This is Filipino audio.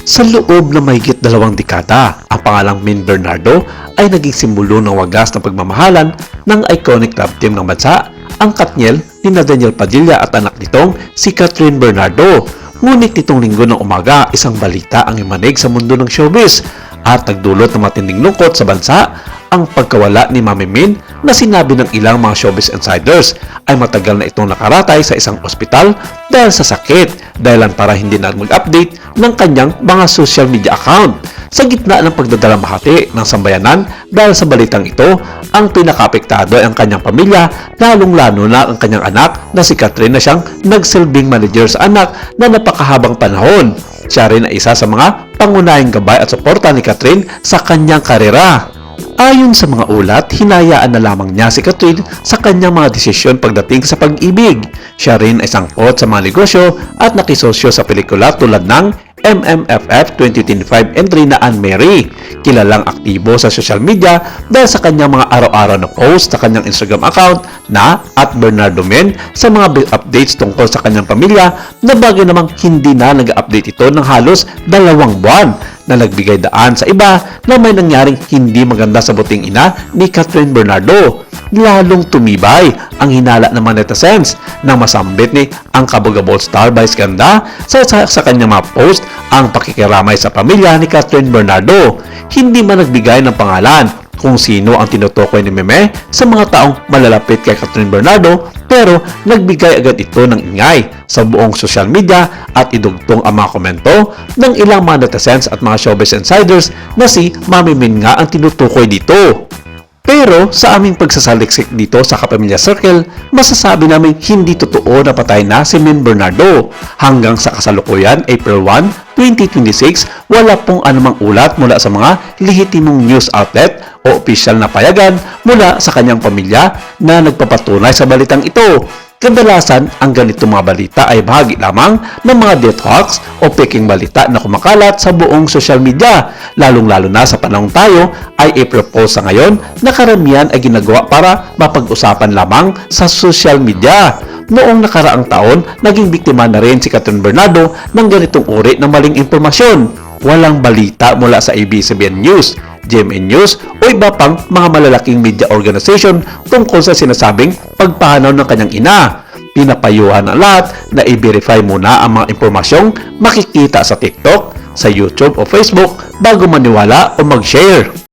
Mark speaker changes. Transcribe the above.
Speaker 1: Sa loob ng mahigit 2 dekada, ang pangalang Min Bernardo ay naging simbolo ng wagas na pagmamahalan ng iconic love team ng bansa, ang Katniel ni Daniel Padilla at anak nitong si Kathryn Bernardo. Ngunit nitong linggo ng umaga, isang balita ang imanig sa mundo ng showbiz at nagdulot ng matinding lungkot sa bansa. Ang pagkawala ni Mami Min na sinabi ng ilang mga showbiz insiders ay matagal na itong nakaratay sa isang ospital dahil sa sakit, dahilan para hindi na mag-update ng kanyang mga social media account. Sa gitna ng pagdadalamhati ng sambayanan dahil sa balitang ito, ang pinakaapektado ay ang kanyang pamilya, lalong-lalo na ang kanyang anak na si Kathryn na siyang nagsilbing manager sa anak na napakahabang panahon. Siya rin ay isa sa mga pangunahing gabay at suporta ni Kathryn sa kanyang karera. Ayon sa mga ulat, hinayaan na lamang niya si Kathryn sa kanyang mga desisyon pagdating sa pag-ibig. Siya rin ay sangkot sa mga negosyo at nakisosyo sa pelikula tulad ng MMFF 2025 entry na Anne Mary. Kilalang aktibo sa social media dahil sa kanyang mga araw-araw na post sa kanyang Instagram account na @BernardoMin sa mga updates tungkol sa kanyang pamilya, na bagay namang hindi na nag-update ito ng halos 2 buwan, na nagbigay daan sa iba na may nangyaring hindi maganda sa buting ina ni Kathryn Bernardo. Lalong tumibay ang hinala ng mga netizens nang masambit ni ang kabogabol star Vice Ganda sa kanyang mga post ang pakikiramay sa pamilya ni Kathryn Bernardo. Hindi man nagbigay ng pangalan kung sino ang tinutukoy ni Meme sa mga taong malalapit kay Kathryn Bernardo, pero nagbigay agad ito ng ingay sa buong social media at idugtong ang mga komento ng ilang mga netizens at mga showbiz insiders na si Mami Min nga ang tinutukoy dito. Pero sa aming pagsasaliksik dito sa Kapamilya Circle, masasabi namin hindi totoo na patay na si Min Bernardo. Hanggang sa kasalukuyan, April 1, 2026, wala pong anumang ulat mula sa mga lehitimong news outlet o opisyal na payagan mula sa kanyang pamilya na nagpapatunay sa balitang ito. Kadalasan, ang ganitong mga balita ay bahagi lamang ng mga death hoax o peking balita na kumakalat sa buong social media. Lalong-lalo na sa panahon tayo ay April Fools sa ngayon na karamihan ay ginagawa para mapag-usapan lamang sa social media. Noong nakaraang taon, naging biktima na rin si Kathryn Bernardo ng ganitong uri ng maling impormasyon. Walang balita mula sa ABS-CBN News, GMA News o iba pang mga malalaking media organization tungkol sa sinasabing pagpanaw ng kanyang ina. Pinapayuhan ang lahat na i-verify muna ang mga impormasyong makikita sa TikTok, sa YouTube o Facebook bago maniwala o mag-share.